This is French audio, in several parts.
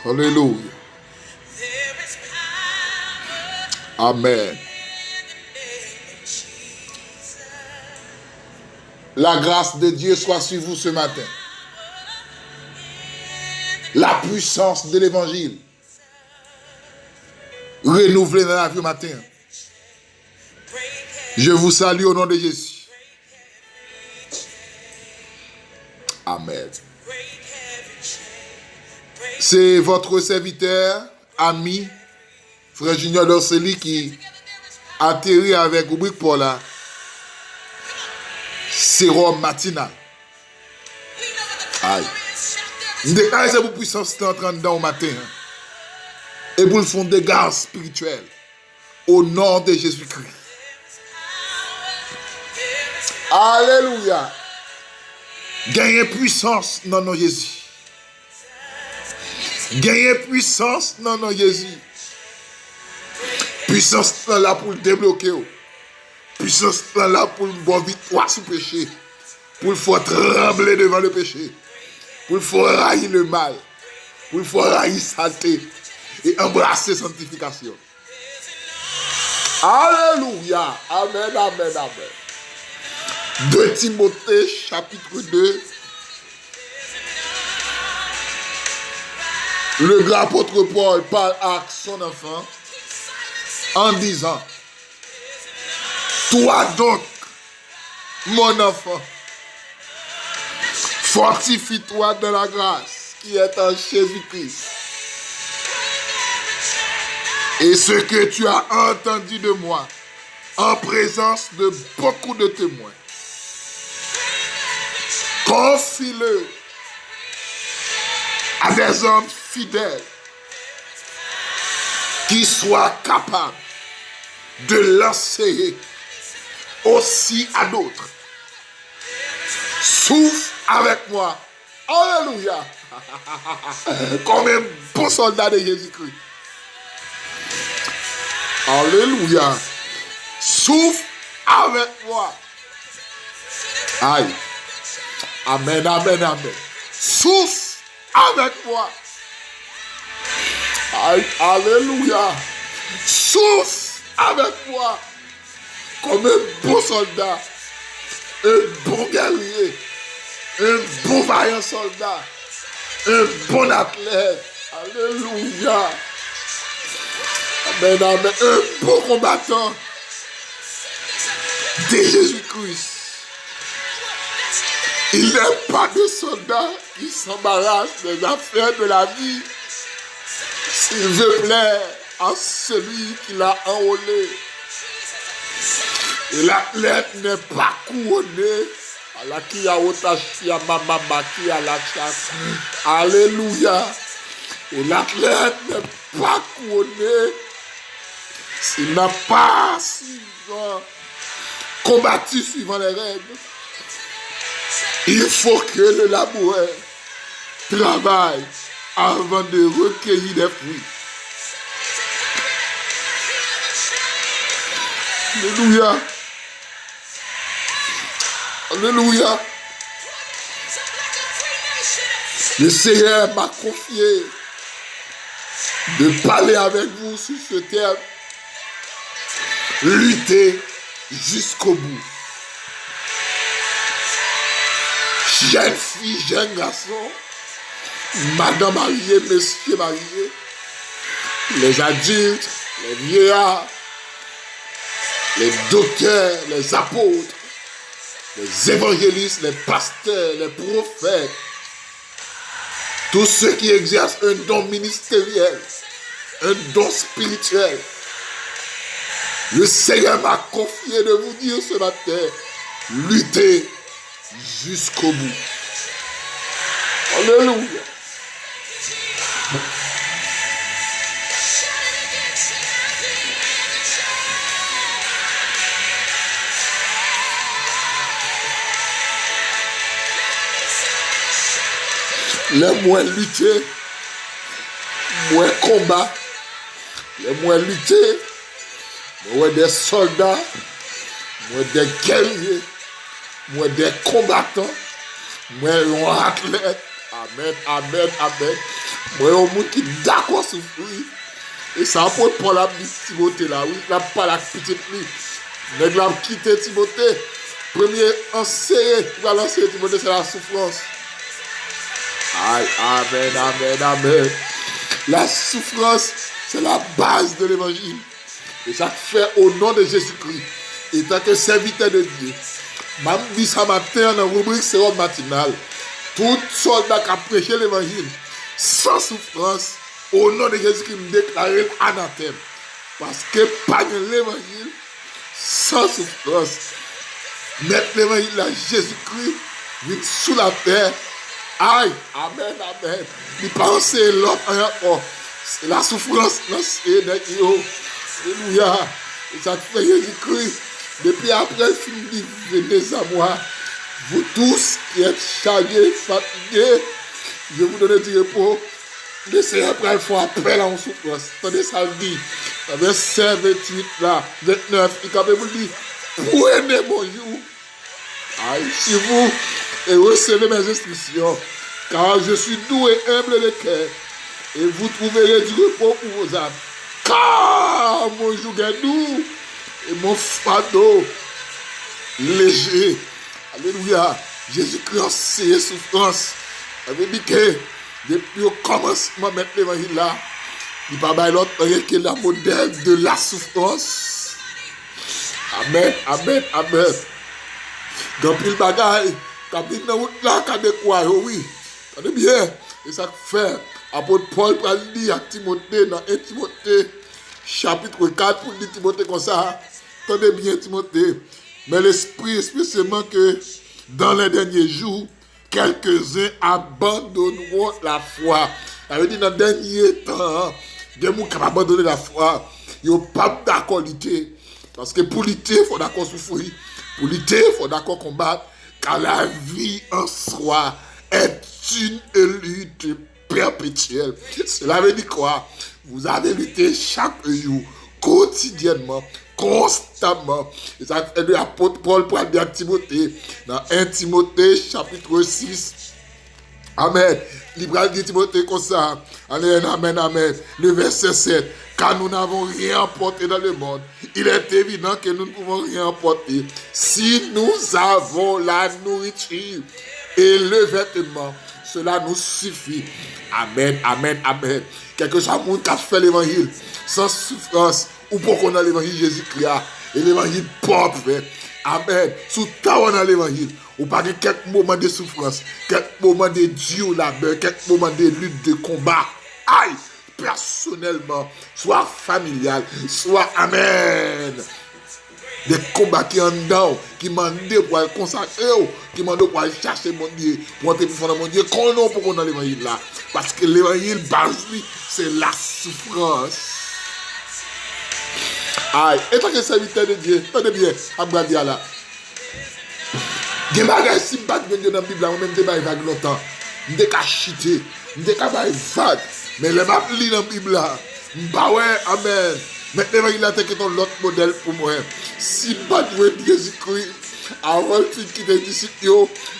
Alléluia. Amen. La grâce de Dieu soit sur vous ce matin. La puissance de l'évangile renouvelée dans la vie matin. Je vous salue au nom de Jésus. Amen. C'est votre serviteur, ami, frère Junior Dorsely qui atterrit avec rubrique pour la sérum matinal. Aïe. Nous déclarons cette puissance qui est en train dedans au matin. Et pour le fond des grâces spirituelles. Au nom de Jésus-Christ. Alléluia. Gagnez puissance dans nos Jésus. Gagnez puissance dans nos Jésus. Puissance là pour le débloquer. Puissance là pour le bon victoire sur le péché. Pour le faire trembler devant le péché. Pour le faire railler le mal. Pour le faire railler saleté. Et embrasser sanctification. Alléluia. Amen, amen, amen. 2 Timothée chapitre 2. Le grand apôtre Paul parle à son enfant en disant: toi donc, mon enfant, fortifie-toi dans la grâce qui est en Jésus-Christ. Et ce que tu as entendu de moi, en présence de beaucoup de témoins, confie-le à des hommes fidèles qui soient capables de l'enseigner aussi à d'autres. Souffle avec moi. Alléluia. Comme un bon soldat de Jésus-Christ. Alléluia. Souffle avec moi. Aïe. Amen, amen, amen. Souffle avec moi. Aïe, alléluia. Souffle avec moi. Comme un bon soldat. Un bon guerrier. Un bon vaillant soldat. Un bon athlète. Alléluia. Amen, amen. Un bon combattant de Jésus-Christ. Il n'est pas de soldat qui s'embarrasse des affaires de la vie s'il veut plaire à celui qui l'a enrôlé. Et l'athlète n'est pas couronné à la qui a otachi à mamama qui a la chasse. Alléluia. Et l'athlète n'est pas couronné s'il n'a pas suivant, combattu suivant les règles. Il faut que le laboureur travaille avant de recueillir des fruits. Alléluia. Alléluia. Le Seigneur m'a confié de parler avec vous sur ce terme. Lutter jusqu'au bout. Jeune fille, jeune garçon, madame mariée, monsieur marié, les adultes, les vieillards, les docteurs, les apôtres, les évangélistes, les pasteurs, les prophètes, tous ceux qui exercent un don ministériel, un don spirituel. Le Seigneur m'a confié de vous dire ce matin, luttez jusqu'au bout. Alléluia. Les moins lutter, moins combat, les moins lutter, moins des soldats, moins des guerriers, moi des combattants, moi un athlète. Amen, amen, amen. Moi un monde qui d'accord souffrir. Et ça pour Paul a dit Timothée là, oui, il n'a pas la petite lui. Nèg l'a quitté Timothée. Premier enseigné, il va lancer Timothée, c'est la souffrance. Aïe, amen, amen, amen. La souffrance, c'est la base de l'évangile. Et ça fait au nom de Jésus-Christ. Et tant que serviteur de Dieu, m'a dit ce matin dans la rubrique sérum matinale, tout soldat qui a prêché l'évangile, sans souffrance, au nom de Jésus-Christ, me déclare anathème. Parce que pas de l'évangile, sans souffrance. Mettre l'évangile à Jésus-Christ, vient sous la terre. Aïe, amen, amen. Il pense l'autre encore. C'est la souffrance, c'est alléluia. Et ça fait Jésus-Christ. Depuis après, fini, venez à moi. Vous tous qui êtes chargés, fatigués, je vous donne du repos. Laissez après, il faut appel en souffrance. Attendez, ça le dit. Verset 28 là, 29, il quand même vous dit, prenez mon jour. Aïe, si vous et recevez mes instructions, car je suis doux et humble de cœur, et vous trouverez du repos pour vos âmes. Car mon joug est doux et mon fardeau léger. Alléluia. Jésus-Christ a ses souffrances. Ça veut dire que depuis le commencement de mettre l'évangile là, il n'y a pas l'autre que la modèle de la souffrance. Amen, amen, amen. Dans le bagaille, quand il y a une route là, quand il y a oui. Attendez bien. Et ça fait, apôtre Paul pour dire à Timothée, dans 1 Timothée, chapitre 4, pour dire Timothée comme ça. Attendez bien, Timothée. Mais l'esprit, spécialement que dans les derniers jours, quelques-uns abandonneront la foi. Ça veut dire dans les derniers temps, des gens qui ont abandonné la foi, ils n'ont pas d'accord lutter. Parce que pour lutter, il faut d'accord souffrir. Pour lutter, il faut d'accord combattre. Car la vie en soi est une lutte perpétuelle. Cela veut dire quoi? Vous avez lutté chaque jour, quotidiennement, constamment. Et ça fait de l'apôtre Paul pour dire à Timothée, dans 1 Timothée chapitre 6. Amen. Libre dit Timothée comme ça. Amen, amen, amen. Le verset 7. Car nous n'avons rien emporté dans le monde. Il est évident que nous ne pouvons rien emporter. Si nous avons la nourriture et le vêtement, cela nous suffit. Amen, amen, amen. Quelque chose qui a fait l'évangile sans souffrance, ou pour qu'on a l'évangile Jésus-Christ, et l'évangile propre. Amen. Sous ta on a l'évangile. Ou pas que quelques moments de souffrance, quelques moments de dur labeur, quelques moments de lutte, de combat. Aïe! Personnellement, soit familial, soit amen. Des combats qui en dedans, qui m'ont dit pour aller consacrer, qui m'ont dit pour aller chercher mon Dieu, pour entrer pour mon Dieu, qu'on a pour qu'on a l'évangile là. Parce que l'évangile, base, c'est la souffrance. Aïe, et tant que serviteur de Dieu, tenez bien, Abgadia là. Des bagages si bad dans la Bible, moi-même, des bagages vagues longtemps. Je suis chité, je suis vague. Mais les maps lit dans la Bible là. Bah ouais, amen. Maintenant, il a été l'autre modèle pour moi. Si bad de Jésus-Christ, avant le film qui était disciple,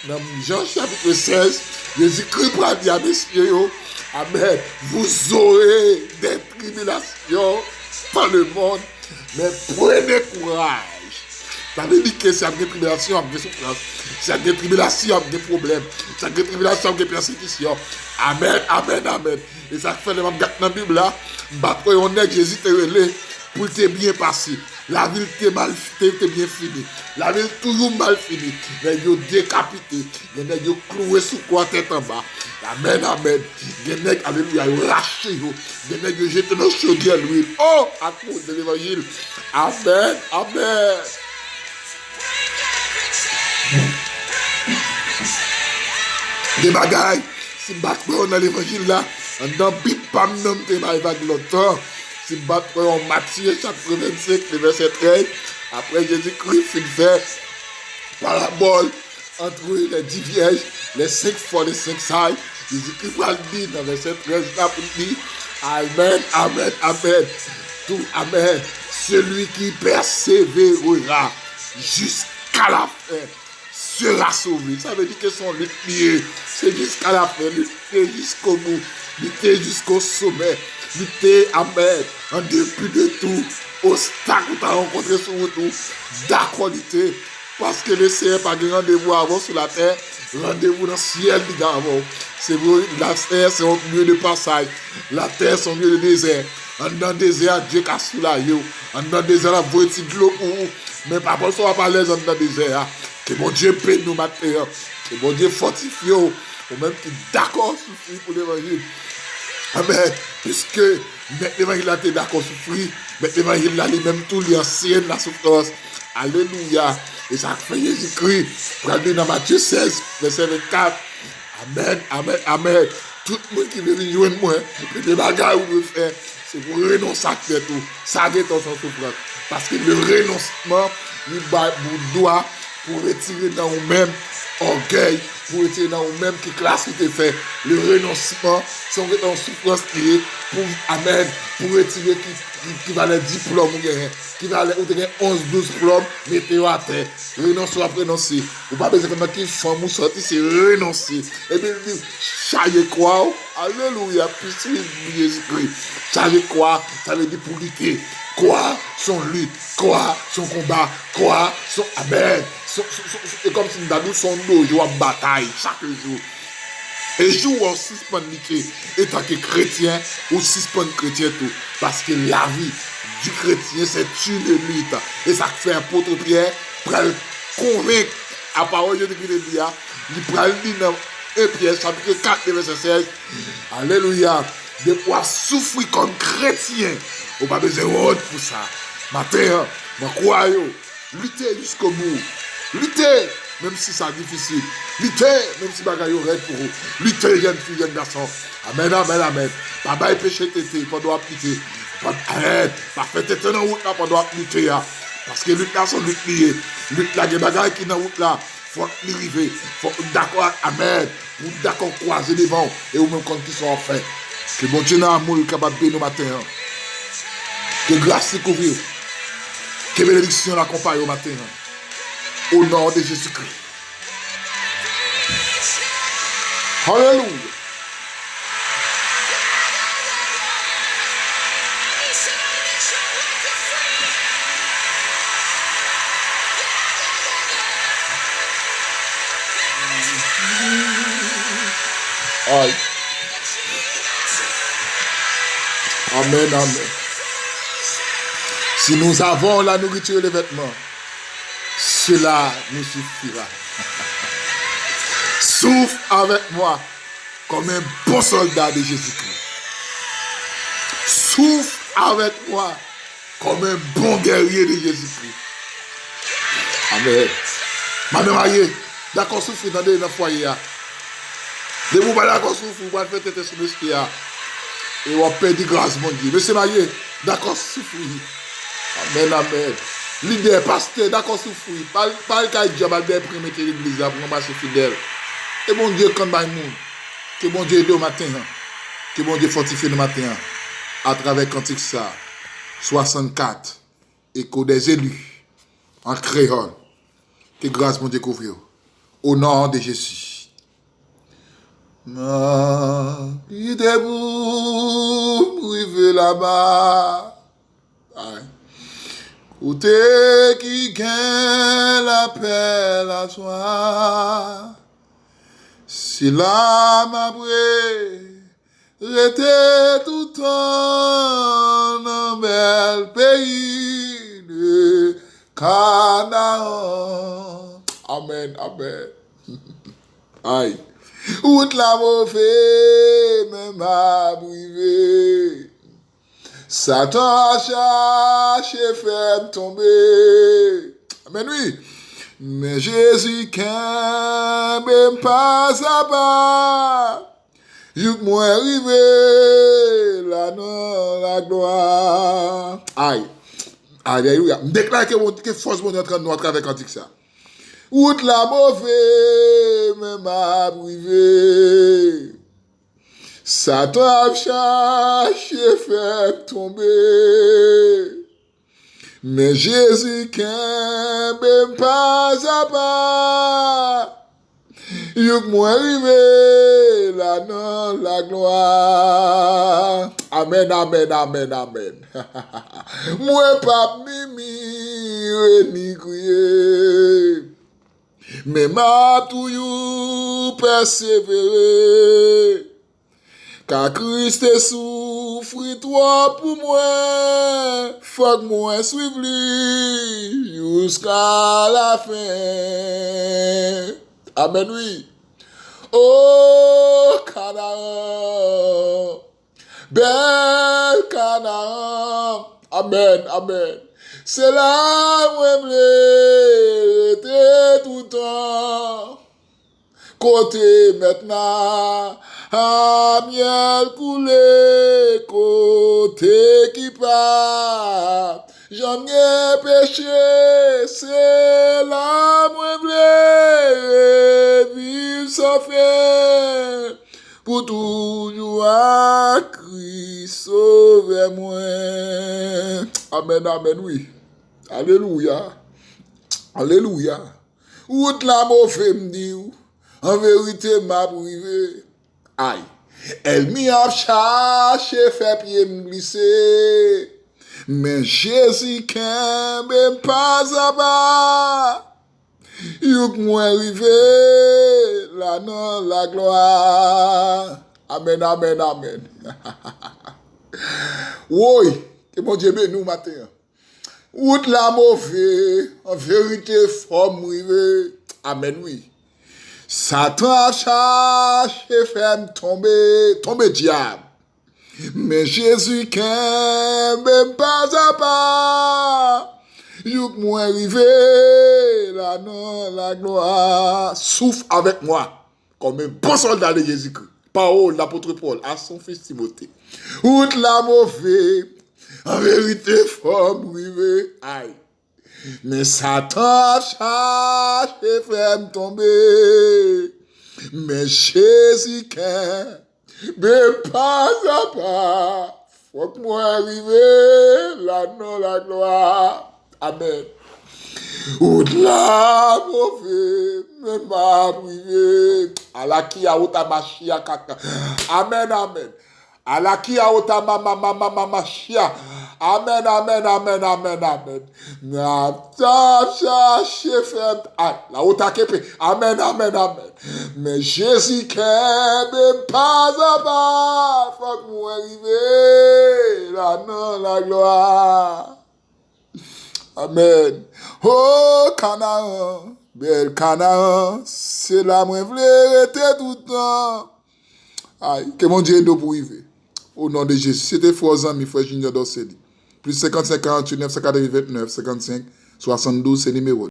dans Jean chapitre 16, Jésus-Christ pour dire à messieurs, amen. Vous aurez des tribulations dans le monde, mais prenez courage. Ça veut dire que c'est une tribulation, une souffrance. C'est une tribulation, des problèmes. C'est une tribulation, des persécutions. Amen, amen, amen. Et ça fait le même gars dans la Bible là. Quand on est Jésus te relé pour te bien passer. La ville t'est mal t'est bien finie. La ville toujours mal finie. Les gens décapités. Les gens cloués sous quoi tête en bas. Amen, amen. Les gens, alléluia, lâchés. Les gens jetés dans le chaudier l'huile. Oh, à cause de l'évangile. Amen, amen. Des bagailles, si on dans l'évangile là, dans Bible, pas nom de vague longtemps. Si on Matthieu chapitre 25, le verset 13, après Jésus-Christ, il fait parabole entre les 10 vierges, les 5 fois les 5 sailles. Jésus-Christ va le dire dans le verset 13, là pour dire amen, amen, amen. Tout amen. Celui qui persévérera jusqu'à la fin sera sauvé. Ça veut dire que son lutte liée, c'est jusqu'à la fin, lutter jusqu'au bout, lutter jusqu'au sommet, lutter, amen, en dépit de tout, obstacle que tu as rencontré sur tout, d'accord, lutter, parce que le Seigneur n'a pas de rendez-vous avant sur la terre, rendez-vous dans le ciel avant. C'est vrai, la terre c'est un lieu de passage, la terre c'est un lieu de désert. En dans le désert, Dieu a soulagé. En dans le désert, la voie de l'eau pour vous. Mais par contre, on va pas l'aise dans le désert. Que mon Dieu paie nous matin. Que mon Dieu fortifie. Ou même qui d'accord souffrir pour l'évangile. Amen. Puisque l'évangile a été d'accord souffrir. Mais l'évangile a lui-même tout l'ancien la souffrance. Alléluia. Et ça fait Jésus-Christ. Pour aller dans Matthieu 16, verset 24. Amen, amen, amen. Tout le monde qui veut venir joindre moi, des bagages où vous faire, c'est pour renoncer à tout. Ça arrête son souffrance. Parce que le renoncement, il doit pour retirer dans vous-même orgueil, pour retirer dans vous-même qui classe qui te fait. Le renoncement, c'est en souffrance qui est pour, amen, pour retirer qui va les diplômes, qui va les 11-12 diplômes, mettez-vous à terre. Renoncer après renoncer. Vous pas besoin de qui femme ou sortir, c'est renoncer. Et puis, charger quoi? Alléluia, puissance Jésus-Christ. Charger quoi? Ça veut dire pour lutter. Quoi? Son lutte. Quoi? Son combat. Quoi? Son amen. Et comme si nous avons son dos, il y a une bataille chaque jour. Et jour on suspend lutter, et tant que chrétien, on suspend chrétien tout. Parce que la vie du chrétien, c'est une lutte. Et ça fait un apôtre Pierre pour le convaincre à parole de Dieu. Il prend le dit dans 1 Pierre, chapitre 4, verset 16. Alléluia. De pouvoir souffrir comme chrétien. On n'a pas besoin de honte pour ça. Matin, je crois, lutter jusqu'au bout. Lutter, même si c'est difficile. Lutter, même si bagaille est pour vous. Lutter, jeune fille, jeune garçon. Amen, amen, amen. Pas péché tété, pas doit lutter. Pas faire tété dans la route là, pas doit lutter. Parce que lutte là, sont lutte liée. Lutte là, des bagailles qui dans la route là, faut arriver. Faut d'accord, amen. Pour d'accord croiser devant. Et vous même quand ils sont en fait. Que bon Dieu n'a amour capable de nous matin. Que grâce se couvre. Que bénédiction l'accompagne au matin. Au nom de Jésus-Christ. Alléluia. Aïe. Amen, amen. Si nous avons la nourriture et les vêtements, cela nous suffira. Souffle avec moi comme un bon soldat de Jésus-Christ. Souffle avec moi comme un bon guerrier de Jésus-Christ. Amen. Madame Aïe, d'accord, souffle dans le foyer. De vous parler d'accord, souffle, vous allez faire tête sur le ski. Et on paie de grâce, mon Dieu. Monsieur Maïe, d'accord, souffle. Amen, amen. Leader, pasteur, d'accord, souffle. Pas le cas de Dieu, mais imprimer l'église pour marcher fidèle. Et bon Dieu, quand le monde, que bon Dieu aide au matin, que bon Dieu fortifie le matin, à travers Cantique ça, 64, écho des élus, en créole. Que grâce, mon Dieu, couvre. Au nom de Jésus. Qui debout, privé là-bas. Côté qui gagne l'appel à soi. Si l'âme après, était tout temps dans bel pays de Canaan. Amen, amen. Aïe. Out la mauvaise, même à briver. Satan cherche et fait tomber. Amen, oui. Mais Jésus qu'un même pas à bas. Jouk moi arrivé là dans la gloire. Aïe. Alléluia. Déclare que force mon entraîne nous à travers cantique ça. Out la mauvaise, même à briver. Satan cherche et fait tomber. Mais Jésus kembe pas à pas. Yuk moi arrivé là dans la gloire. Amen, amen, amen, amen. Moi pas mimi ni crier. Mais ma toujours persévérer. Car Christ est souffrit toi pour moi. Faut que moi suive lui jusqu'à la fin. Amen, oui. Oh, Canaan. Bel Canaan. Amen, amen. C'est là où je était tout le temps. Côté maintenant, à miel coulé, côté qui part. J'en ai péché, c'est là où je vivre sans fin. Pour toujours à Christ, sauve-moi. Amen, amen, oui. Alléluia. Alléluia. Où la mauvaise me dit, en vérité, m'a privé. Aïe. Elle m'y a cherché, fait pied me glisser. Mais Jésus qu'un même pas à bas. Youk moi arrivé, là dans la gloire. Amen, amen, amen. Oui, que mon Dieu bénisse nous matin. Où la mauvaise, en vérité, faut mourir. Amen, oui. Satan a cherché faire tomber diable. Mais Jésus qu'un même pas à pas. Youk moi arrivé, là dans la gloire. Souffle avec moi, comme un bon soldat de Jésus-Christ. Parole l'apôtre Paul à son fils Timothée. Outre la mauvaise, en vérité, faut mourir. Aïe. Mais Satan a cherché faire tomber. Mais Jésus qu'un mais pas à pas. Faut que moi arriver là dans la gloire. Amen. Au-delà, mauvais, me m'a privé. À la qui a ota machia kaka. Amen, amen. À la qui a ota mama machia. Amen, amen, amen, amen, amen. Na ta cherché fait. Ah, la ota kepe. Amen, amen, amen. Mais Jésus qui même pas à pas. Faut que moi arriver là dans la gloire. Amen. Oh, Canaan, bel Canaan, c'est là moi v'lais rester tout le temps. Aïe, que mon Dieu nous pour vivre. Au nom de Jésus, c'était faux amis, frère Junior Dosseli. Plus 55 48 9 29 55 72, c'est numéro.